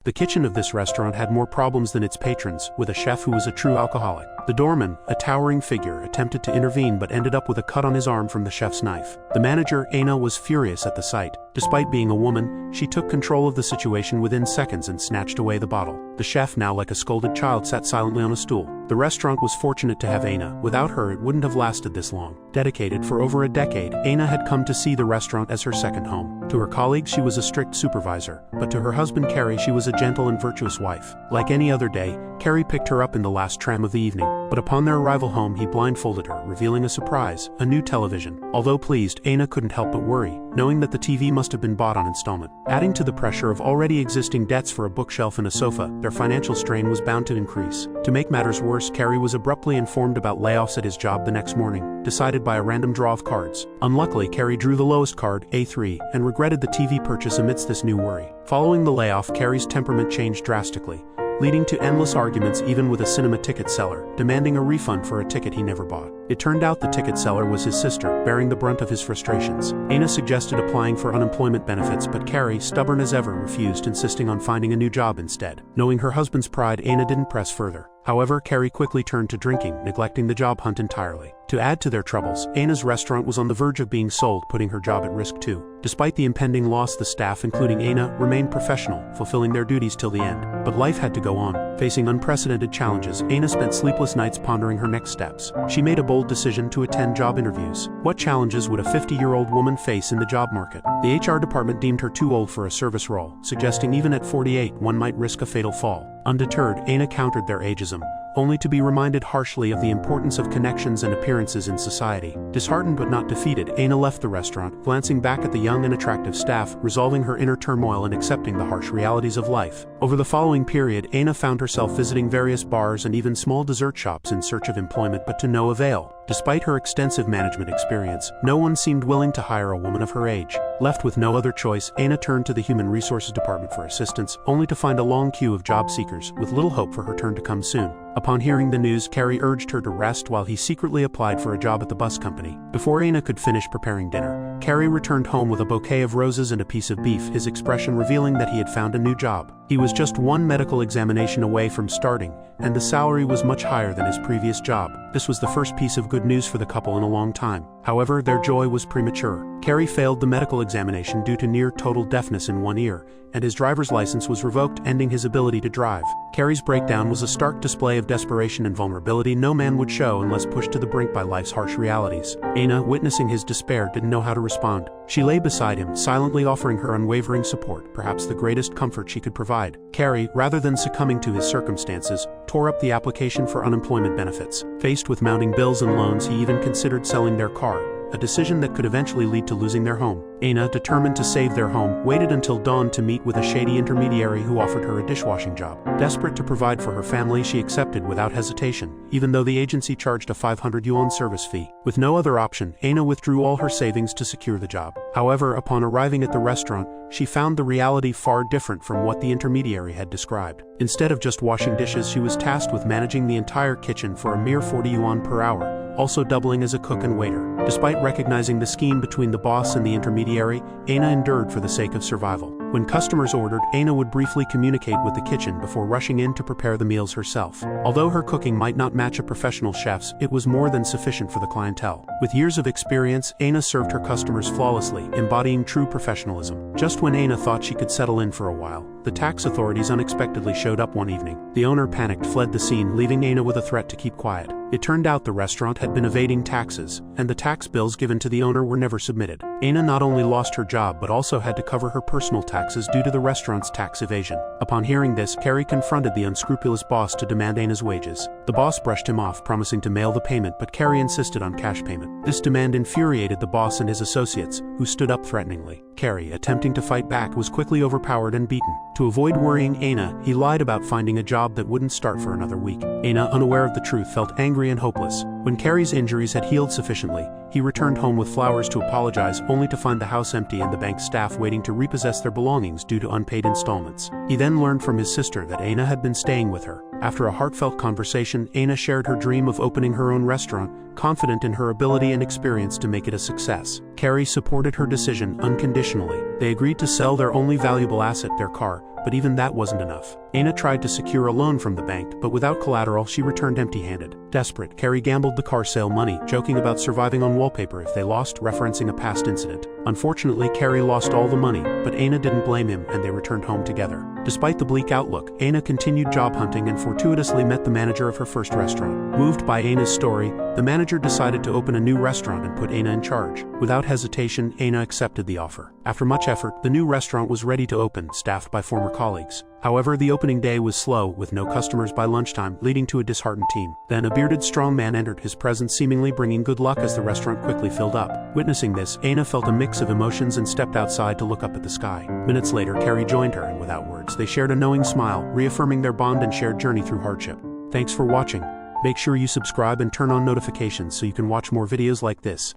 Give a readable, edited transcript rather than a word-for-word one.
The kitchen of this restaurant had more problems than its patrons, with a chef who was a true alcoholic. The doorman, a towering figure, attempted to intervene but ended up with a cut on his arm from the chef's knife. The manager, Anna, was furious at the sight. Despite being a woman, she took control of the situation within seconds and snatched away the bottle. The chef, now like a scolded child, sat silently on a stool. The restaurant was fortunate to have Anna. Without her, it wouldn't have lasted this long. Dedicated for over a decade, Anna had come to see the restaurant as her second home. To her colleagues, she was a strict supervisor, but to her husband, Carrie, she was a gentle and virtuous wife. Like any other day, Carrie picked her up in the last tram of the evening, but upon their arrival home, he blindfolded her, revealing a surprise: a new television. Although pleased, Anna couldn't help but worry, knowing that the TV must have been bought on installment. Adding to the pressure of already existing debts for a bookshelf and a sofa, their financial strain was bound to increase. To make matters worse, Carrie was abruptly informed about layoffs at his job the next morning, decided by a random draw of cards. Unluckily, Carrie drew the lowest card, A3, and regretted the TV purchase amidst this new worry. Following the layoff, Carrie's temperament changed drastically, leading to endless arguments even with a cinema ticket seller, demanding a refund for a ticket he never bought. It turned out the ticket seller was his sister, bearing the brunt of his frustrations. Anna suggested applying for unemployment benefits, but Carrie, stubborn as ever, refused, insisting on finding a new job instead. Knowing her husband's pride, Anna didn't press further. However, Carrie quickly turned to drinking, neglecting the job hunt entirely. To add to their troubles, Anna's restaurant was on the verge of being sold, putting her job at risk too. Despite the impending loss, the staff, including Anna, remained professional, fulfilling their duties till the end. But life had to go on. Facing unprecedented challenges, Anna spent sleepless nights pondering her next steps. She made a bold decision to attend job interviews. What challenges would a 50-year-old woman face in the job market? The HR department deemed her too old for a service role, suggesting even at 48 one might risk a fatal fall. Undeterred, Anna countered their ageism, only to be reminded harshly of the importance of connections and appearances in society. Disheartened but not defeated, Anna left the restaurant, glancing back at the young and attractive staff, resolving her inner turmoil and accepting the harsh realities of life. Over the following period, Anna found herself visiting various bars and even small dessert shops in search of employment, but to no avail. Despite her extensive management experience, no one seemed willing to hire a woman of her age. Left with no other choice, Anna turned to the Human Resources Department for assistance, only to find a long queue of job seekers, with little hope for her turn to come soon. Upon hearing the news, Carrie urged her to rest while he secretly applied for a job at the bus company. Before Anna could finish preparing dinner, Carrie returned home with a bouquet of roses and a piece of beef, his expression revealing that he had found a new job. He was just one medical examination away from starting, and the salary was much higher than his previous job. This was the first piece of good news for the couple in a long time. However, their joy was premature. Carrie failed the medical examination due to near total deafness in one ear, and his driver's license was revoked, ending his ability to drive. Carrie's breakdown was a stark display of desperation and vulnerability no man would show unless pushed to the brink by life's harsh realities. Anna, witnessing his despair, didn't know how to respond. She lay beside him, silently offering her unwavering support, perhaps the greatest comfort she could provide. Carrie, rather than succumbing to his circumstances, tore up the application for unemployment benefits. Faced with mounting bills and loans, he even considered selling their car, a decision that could eventually lead to losing their home. Anna, determined to save their home, waited until dawn to meet with a shady intermediary who offered her a dishwashing job. Desperate to provide for her family, she accepted without hesitation, even though the agency charged a 500 yuan service fee. With no other option, Anna withdrew all her savings to secure the job. However, upon arriving at the restaurant, she found the reality far different from what the intermediary had described. Instead of just washing dishes, she was tasked with managing the entire kitchen for a mere 40 yuan per hour, also doubling as a cook and waiter. Despite recognizing the scheme between the boss and the intermediary, Anna endured for the sake of survival. When customers ordered, Anna would briefly communicate with the kitchen before rushing in to prepare the meals herself. Although her cooking might not match a professional chef's, it was more than sufficient for the clientele. With years of experience, Anna served her customers flawlessly, embodying true professionalism. Just when Anna thought she could settle in for a while, the tax authorities unexpectedly showed up one evening. The owner, panicked, fled the scene, leaving Anna with a threat to keep quiet. It turned out the restaurant had been evading taxes, and the tax bills given to the owner were never submitted. Anna not only lost her job but also had to cover her personal taxes due to the restaurant's tax evasion. Upon hearing this, Carrie confronted the unscrupulous boss to demand Anna's wages. The boss brushed him off, promising to mail the payment, but Carrie insisted on cash payment. This demand infuriated the boss and his associates, who stood up threateningly. Carrie, attempting to fight back, was quickly overpowered and beaten. To avoid worrying Anna, he lied about finding a job that wouldn't start for another week. Anna, unaware of the truth, felt angry and hopeless. When Carrie's injuries had healed sufficiently, He returned home with flowers to apologize, only to find the house empty and the bank staff waiting to repossess their belongings due to unpaid installments. He then learned from his sister that Anna had been staying with her. After a heartfelt conversation, Anna shared her dream of opening her own restaurant, confident in her ability and experience to make it a success. Carrie supported her decision unconditionally. They agreed to sell their only valuable asset, their car, but even that wasn't enough. Anna tried to secure a loan from the bank, but without collateral, she returned empty-handed. Desperate, Carrie gambled the car sale money, joking about surviving on wallpaper if they lost, referencing a past incident. Unfortunately, Carrie lost all the money, but Anna didn't blame him and they returned home together. Despite the bleak outlook, Anna continued job hunting and fortuitously met the manager of her first restaurant. Moved by Anna's story, the manager decided to open a new restaurant and put Anna in charge. Without hesitation, Anna accepted the offer. After much effort, the new restaurant was ready to open, staffed by former colleagues. However, the opening day was slow, with no customers by lunchtime, leading to a disheartened team. Then a bearded strong man entered, his presence seemingly bringing good luck as the restaurant quickly filled up. Witnessing this, Anna felt a mix of emotions and stepped outside to look up at the sky. Minutes later, Carrie joined her, and without words, they shared a knowing smile, reaffirming their bond and shared journey through hardship. Thanks for watching. Make sure you subscribe and turn on notifications so you can watch more videos like this.